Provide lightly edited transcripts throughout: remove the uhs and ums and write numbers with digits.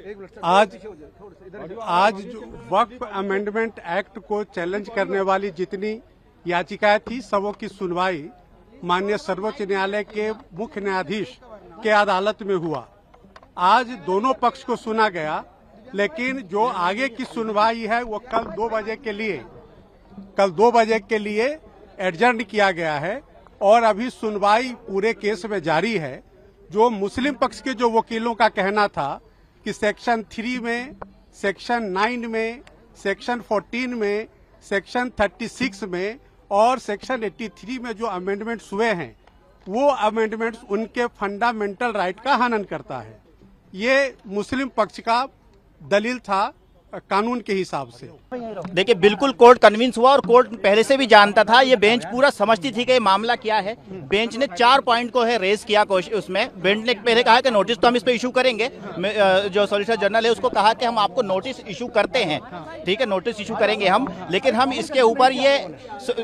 आज जो वक्फ amendment act को चैलेंज करने वाली जितनी याचिकाएं थी सबों की सुनवाई माननीय सर्वोच्च न्यायालय के मुख्य न्यायाधीश के अदालत में हुआ। आज दोनों पक्ष को सुना गया, लेकिन जो आगे की सुनवाई है वो कल 2 बजे के लिए एडजर्न किया गया है और अभी सुनवाई पूरे केस में जारी है। जो मुस्लिम पक्ष के जो वकीलों का कहना था कि सेक्शन 3 में, सेक्शन 9 में, सेक्शन 14 में, सेक्शन 36 में और सेक्शन 83 में जो अमेंडमेंट्स हुए हैं वो अमेंडमेंट्स उनके फंडामेंटल राइट का हनन करता है। ये मुस्लिम पक्ष का दलील था कानून के हिसाब से। देखिए, बिल्कुल कोर्ट कन्विंस हुआ और कोर्ट पहले से भी जानता था, ये बेंच पूरा समझती थी कि ये मामला क्या है। बेंच ने 4 पॉइंट को है रेज किया उसमें। बेंच ने पहले कहा कि नोटिस तो हम इस पे इशू करेंगे, जो सॉलिसिटर जनरल है उसको कहा कि हम आपको नोटिस इशू करते हैं, ठीक है, नोटिस इशू करेंगे हम, लेकिन हम इसके ऊपर ये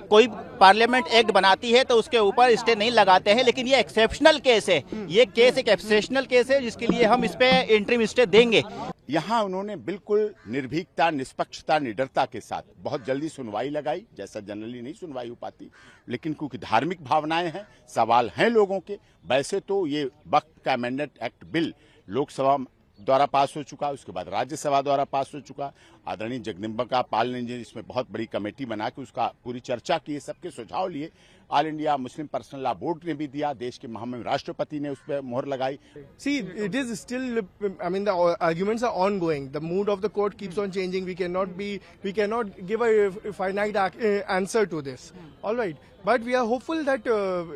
कोई पार्लियामेंट एक्ट बनाती है तो उसके ऊपर स्टे नहीं लगाते हैं। लेकिन ये एक्सेप्शनल केस है, ये केस एक एक्सेप्शनल केस है जिसके लिए हम इस पे इंटरिम स्टे देंगे। यहाँ उन्होंने बिल्कुल निर्भीकता, निष्पक्षता, निडरता के साथ बहुत जल्दी सुनवाई लगाई, जैसा जनरली नहीं सुनवाई हो पाती, लेकिन क्योंकि धार्मिक भावनाएं हैं, सवाल हैं लोगों के। वैसे तो ये वक्फ का अमेंडमेंट एक्ट बिल लोकसभा द्वारा पास हो चुका, उसके बाद राज्यसभा द्वारा पास हो चुका। आदरणीय जगदम्बिका पाल ने इसमें बहुत बड़ी कमेटी बना के उसका पूरी चर्चा की, सबके सुझाव लिए। All India Muslim personal law board ने भी दिया, देश के महामहिम राष्ट्रपति ने उस पर मोहर लगाई। See, it is still, I mean, the arguments are ongoing. The mood of the court keeps on changing. We cannot give a finite answer to this. All right, but we are hopeful that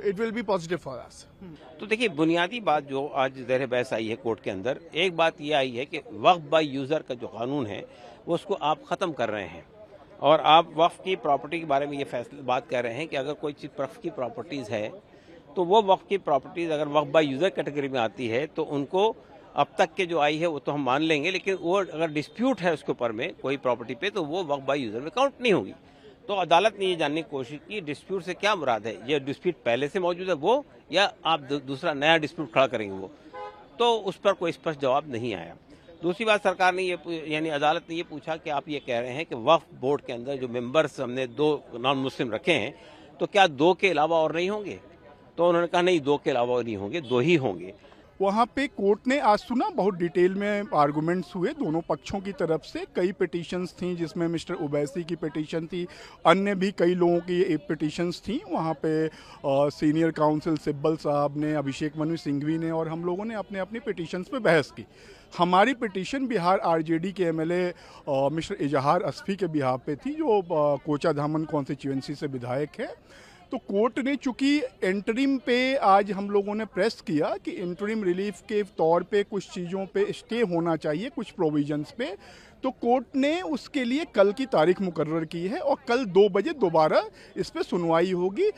it will be positive for us. तो देखिए, बुनियादी बात जो आज ज़ेर बहस आई है court के अंदर, एक बात ये आई है कि वक्फ बाय यूज़र का जो कानून है वो उसको आप ख़त्म कर रहे हैं और आप वक्फ की प्रॉपर्टी के बारे में ये बात कर रहे हैं कि अगर कोई चीज़ वक्फ की प्रॉपर्टीज़ है तो वो वक्फ की प्रॉपर्टीज़ अगर वक्फ बाय यूज़र कैटेगरी में आती है तो उनको अब तक के जो आई है वो तो हम मान लेंगे, लेकिन वो अगर डिस्प्यूट है उसके ऊपर में कोई प्रॉपर्टी पे तो वो वक्फ बाय यूज़र में काउंट नहीं होगी। तो अदालत ने ये जानने की कोशिश की डिस्प्यूट से क्या मुराद है, ये डिस्प्यूट पहले से मौजूद है वो या आप दूसरा नया डिस्प्यूट खड़ा करेंगे वो, तो उस पर कोई स्पष्ट जवाब नहीं आया। दूसरी बात, सरकार ने ये यानी अदालत ने ये पूछा कि आप ये कह रहे हैं कि वक्फ बोर्ड के अंदर जो मेंबर्स हमने 2 नॉन मुस्लिम रखे हैं तो क्या 2 के अलावा और नहीं होंगे? तो उन्होंने कहा नहीं, 2 के अलावा नहीं होंगे, 2 ही होंगे। वहाँ पे कोर्ट ने आज सुना, बहुत डिटेल में आर्गुमेंट्स हुए दोनों पक्षों की तरफ से। कई पिटीशंस थी जिसमें मिस्टर ओवैसी की पिटीशन थी, अन्य भी कई लोगों की पिटीशंस थी। वहाँ पे सीनियर काउंसिल सिब्बल साहब ने, अभिषेक मनु सिंघवी ने और हम लोगों ने अपने अपनी पिटीशंस पे बहस की। हमारी पिटीशन बिहार आरजेडी के एमएलए मिस्टर इजहार अस्फी के बिहार पे थी, जो कोचा धामन कॉन्स्टिट्यूएंसी से विधायक है। तो कोर्ट ने चूंकि इंटरिम पे आज हम लोगों ने प्रेस किया कि इंटरिम रिलीफ के तौर पे कुछ चीज़ों पे स्टे होना चाहिए, कुछ प्रोविजंस पे, तो कोर्ट ने उसके लिए कल की तारीख मुकर्रर की है और कल 2 बजे दोबारा इस पे सुनवाई होगी।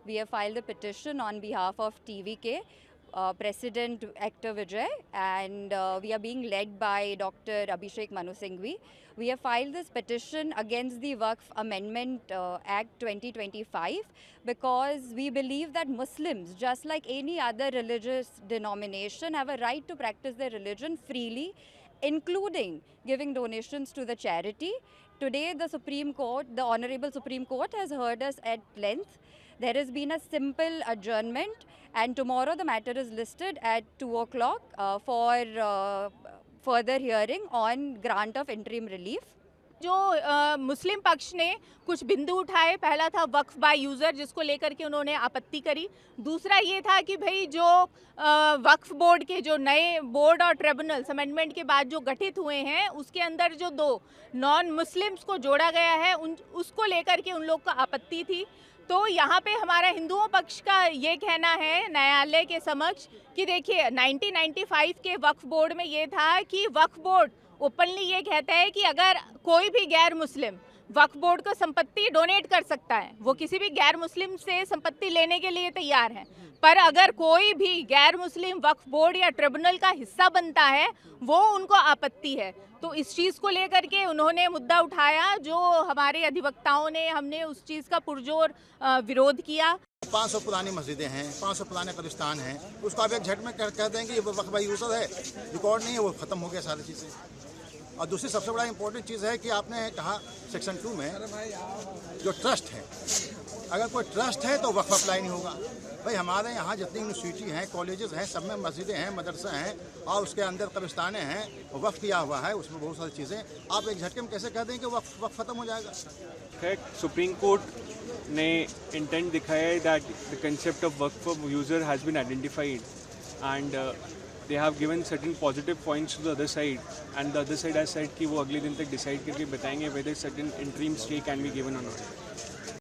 We have filed a petition on behalf of TVK, President Actor Vijay, and we are being led by Dr. Abhishek Manu Singhvi. We have filed this petition against the Waqf Amendment Act 2025 because we believe that Muslims, just like any other religious denomination, have a right to practice their religion freely, including giving donations to the charity. Today, the Supreme Court, the Honorable Supreme Court, has heard us at length. There has been a simple adjournment, and tomorrow the matter is listed at 2 o'clock for further hearing on grant of interim relief. जो मुस्लिम पक्ष ने कुछ बिंदु उठाए, पहला था वक्फ by user जिसको लेकर के उन्होंने आपत्ति करी। दूसरा ये था कि भाई जो वक्फ बोर्ड के जो नए बोर्ड और ट्रिब्यूनल्स अमेंडमेंट के बाद जो गठित हुए हैं उसके अंदर जो 2 नॉन मुस्लिम्स को जोड़ा गया है उसको लेकर के उन लोग को आपत्ति थी। तो यहाँ पे हमारा हिंदुओं पक्ष का ये कहना है न्यायालय के समक्ष कि देखिए 1995 के वक्फ बोर्ड में ये था कि वक्फ बोर्ड ओपनली ये कहता है कि अगर कोई भी गैर मुस्लिम वक्फ बोर्ड को संपत्ति डोनेट कर सकता है, वो किसी भी गैर मुस्लिम से संपत्ति लेने के लिए तैयार है, पर अगर कोई भी गैर मुस्लिम वक्फ बोर्ड या ट्रिब्यूनल का हिस्सा बनता है वो उनको आपत्ति है। तो इस चीज़ को लेकर के उन्होंने मुद्दा उठाया, जो हमारे अधिवक्ताओं ने, हमने उस चीज़ का पुरजोर विरोध किया। 500 पुरानी मस्जिदें हैं, 500 पुराने कब्रिस्तान हैं, उसको आप एक झट में कह देंगे ये वक्फ बाय यूजर है, रिकॉर्ड नहीं है, वो ख़त्म हो गया सारी चीज़ें। और दूसरी सबसे बड़ा इंपॉर्टेंट चीज़ है कि आपने कहा सेक्शन 2 में जो ट्रस्ट है, अगर कोई ट्रस्ट है तो वक्फ अप्लाई नहीं होगा। भाई हमारे यहाँ जितनी यूनिवर्सिटी हैं, कॉलेजेस हैं, सब में मस्जिदें हैं, मदरसा हैं और उसके अंदर कब्रिस्तानें हैं, वक्फ किया हुआ है, उसमें बहुत सारी चीज़ें, आप एक झटके में कैसे कह दें कि वक्फ ख़त्म हो जाएगा। खैर सुप्रीम कोर्ट ने इंटेंट दिखाया है दैट द कंसेप्ट ऑफ वक्फ user has been identified and they have given certain positive points to the other side and the other side has said कि वो अगले दिन तक डिसाइड करके बताएंगे whether certain interim stay can be given or not.